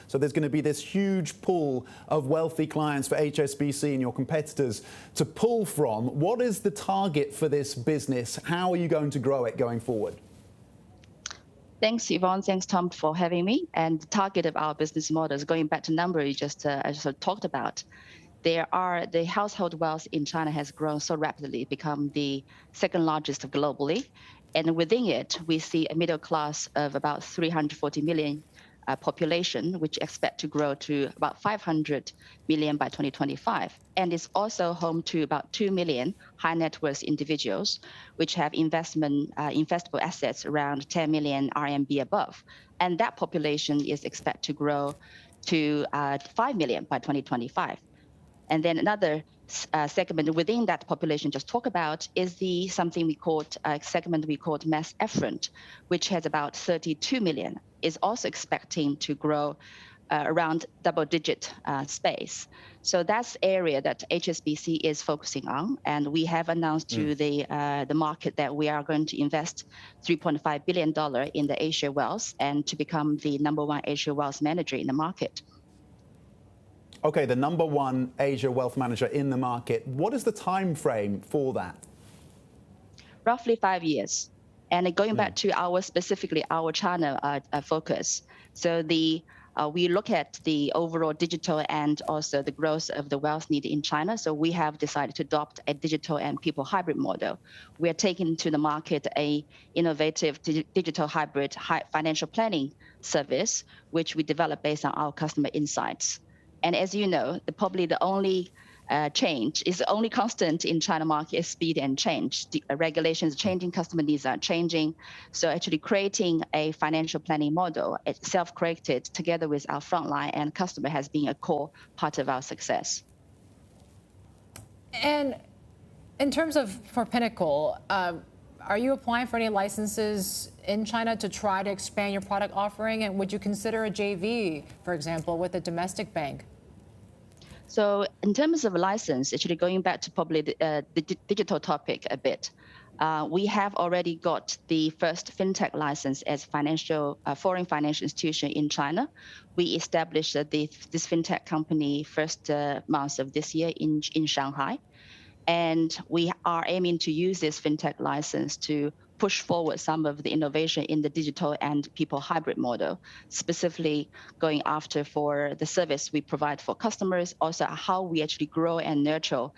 So there's going to be this huge pool of wealthy clients for HSBC and your competitors to pull from. What is the target for this business? How are you going to grow it going forward? Thanks, Yvonne. Thanks, Tom, for having me. And the target of our business model is going back to number you just talked about. The household wealth in China has grown so rapidly, become the second largest globally. And within it, we see a middle class of about 340 million population, which expect to grow to about 500 million by 2025. And it's also home to about 2 million high net worth individuals, which have investable assets around 10 million RMB above. And that population is expected to grow to 5 million by 2025. And then another segment within that population just talk about is segment we called mass affluent, which has about 32 million, is also expecting to grow around double-digit space. So that's the area that HSBC is focusing on, and we have announced to the market that we are going to invest $3.5 billion in the Asia Wealth and to become the #1 Asia Wealth manager in the market. Okay, the #1 Asia wealth manager in the market. What is the time frame for that? Roughly 5 years. And going back to specifically our China focus. So we look at the overall digital and also the growth of the wealth need in China. So we have decided to adopt a digital and people hybrid model. We are taking to the market a innovative digital hybrid financial planning service, which we develop based on our customer insights. And as you know, probably the only change is the only constant in China market is speed and change. The regulations changing, customer needs are changing. So actually creating a financial planning model, self-created together with our frontline and customer has been a core part of our success. And in terms of for Pinnacle, are you applying for any licenses in China to try to expand your product offering? And would you consider a JV, for example, with a domestic bank? So in terms of license, actually going back to probably the digital topic a bit, we have already got the first Fintech license as foreign financial institution in China. We established this Fintech company first month of this year in Shanghai. And we are aiming to use this Fintech license to push forward some of the innovation in the digital and people hybrid model, specifically going after for the service we provide for customers, also how we actually grow and nurture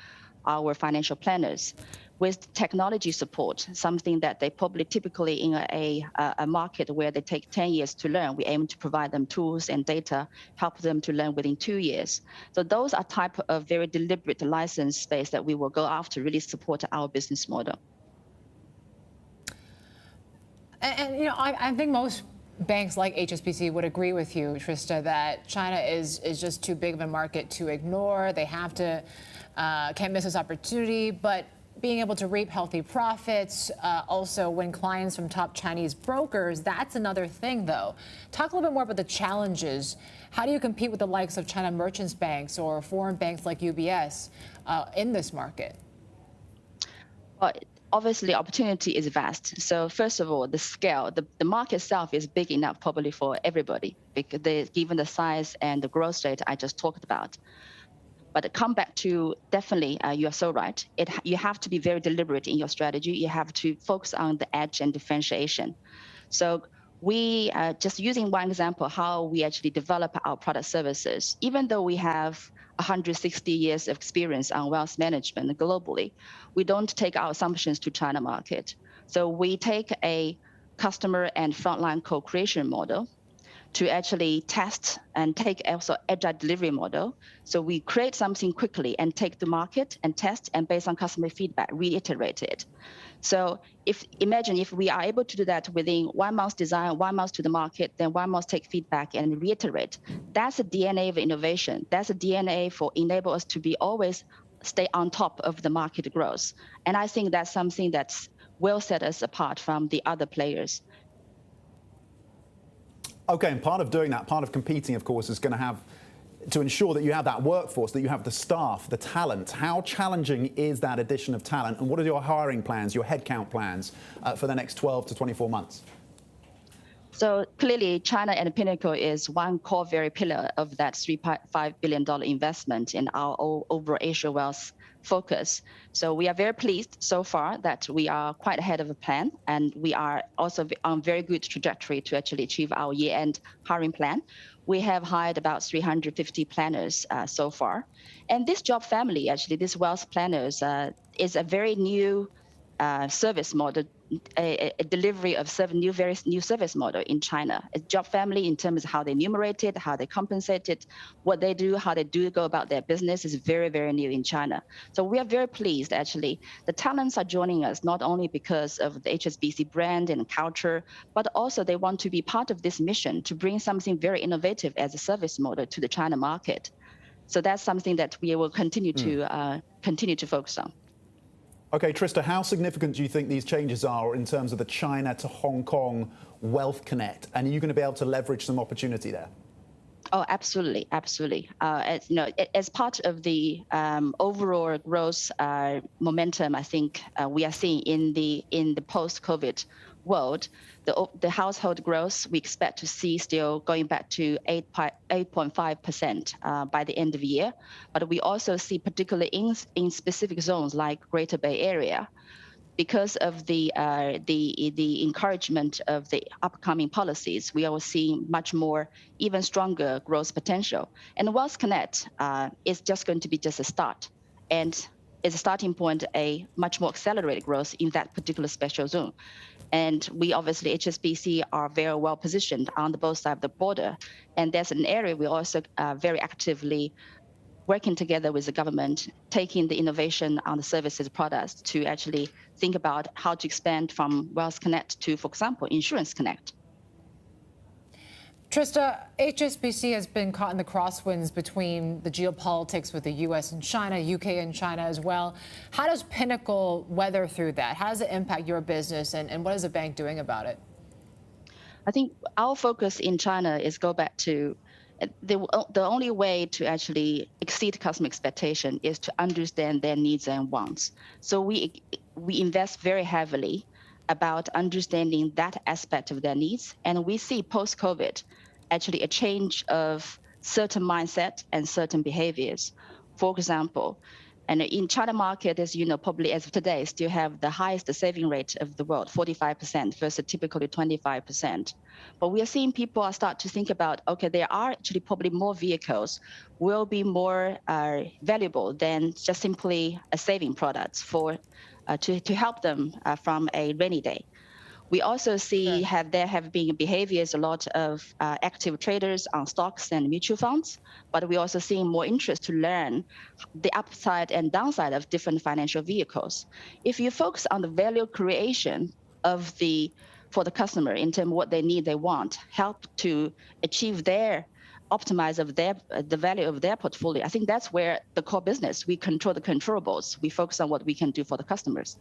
our financial planners. With technology support, something that they probably typically in a market where they take 10 years to learn, we aim to provide them tools and data, help them to learn within 2 years. So those are type of very deliberate license space that we will go after, really support our business model. And you know, I think most banks like HSBC would agree with you, Trista, that China is just too big of a market to ignore. They have to, can't miss this opportunity, but being able to reap healthy profits, also win clients from top Chinese brokers, that's another thing, though. Talk a little bit more about the challenges. How do you compete with the likes of China merchants banks or foreign banks like UBS in this market? Well, obviously, opportunity is vast. So first of all, the scale, the market itself is big enough probably for everybody, because given the size and the growth rate I just talked about. But come back to definitely, you are so right. You have to be very deliberate in your strategy. You have to focus on the edge and differentiation. So we just using one example, how we actually develop our product services. Even though we have 160 years of experience on wealth management globally, we don't take our assumptions to China market. So we take a customer and frontline co-creation model to actually test and take also agile delivery model. So we create something quickly and take the market and test, and based on customer feedback, reiterate it. So imagine if we are able to do that within 1 month design, 1 month to the market, then 1 month take feedback and reiterate. That's the DNA of innovation. That's the DNA for enable us to be always stay on top of the market growth. And I think that's something that will set us apart from the other players. Okay, and part of doing that, part of competing, of course, is going to have to ensure that you have that workforce, that you have the staff, the talent. How challenging is that addition of talent, and what are your hiring plans, your headcount plans for the next 12 to 24 months? So clearly, China and Pinnacle is one core very pillar of that $3.5 billion investment in our overall Asia Wealth focus. So we are very pleased so far that we are quite ahead of the plan, and we are also on very good trajectory to actually achieve our year-end hiring plan. We have hired about 350 planners so far. And this job family, actually, this wealth planners, is a very new service model, a delivery of very new service model in China. A job family in terms of how they enumerate it, how they compensate it, what they do, how they do go about their business is very, very new in China. So we are very pleased, actually. The talents are joining us not only because of the HSBC brand and culture, but also they want to be part of this mission to bring something very innovative as a service model to the China market. So that's something that we will continue to focus on. Okay, Trista, how significant do you think these changes are in terms of the China to Hong Kong Wealth Connect? And are you going to be able to leverage some opportunity there? Oh, absolutely, absolutely. As part of the overall growth momentum, I think we are seeing in the post-COVID world, the household growth we expect to see still going back to 8.5% by the end of the year. But we also see, particularly in specific zones like Greater Bay Area, because of the encouragement of the upcoming policies, we are seeing much more, even stronger growth potential. And Wealth Connect is just going to be just a start, and is a starting point, a much more accelerated growth in that particular special zone. And we obviously, HSBC, are very well positioned on the both sides of the border. And that's an area we also very actively working together with the government, taking the innovation on the services products to actually think about how to expand from Wealth Connect to, for example, Insurance Connect. Trista, HSBC has been caught in the crosswinds between the geopolitics with the U.S. and China, UK and China as well. How does Pinnacle weather through that? How does it impact your business, and what is the bank doing about it? I think our focus in China is go back to the only way to actually exceed customer expectation is to understand their needs and wants. So we invest very heavily about understanding that aspect of their needs. And we see post-COVID actually a change of certain mindset and certain behaviors. For example, and in China market, as you know, probably as of today, still have the highest saving rate of the world, 45% versus typically 25%. But we are seeing people start to think about, okay, there are actually probably more vehicles will be more valuable than just simply a saving product to help them from a rainy day. We also see there have been behaviors, a lot of active traders on stocks and mutual funds, but we're also seeing more interest to learn the upside and downside of different financial vehicles. If you focus on the value creation for the customer in terms of what they need, they want, help to achieve optimize the value of their portfolio, I think that's where the core business, we control the controllables. We focus on what we can do for the customers.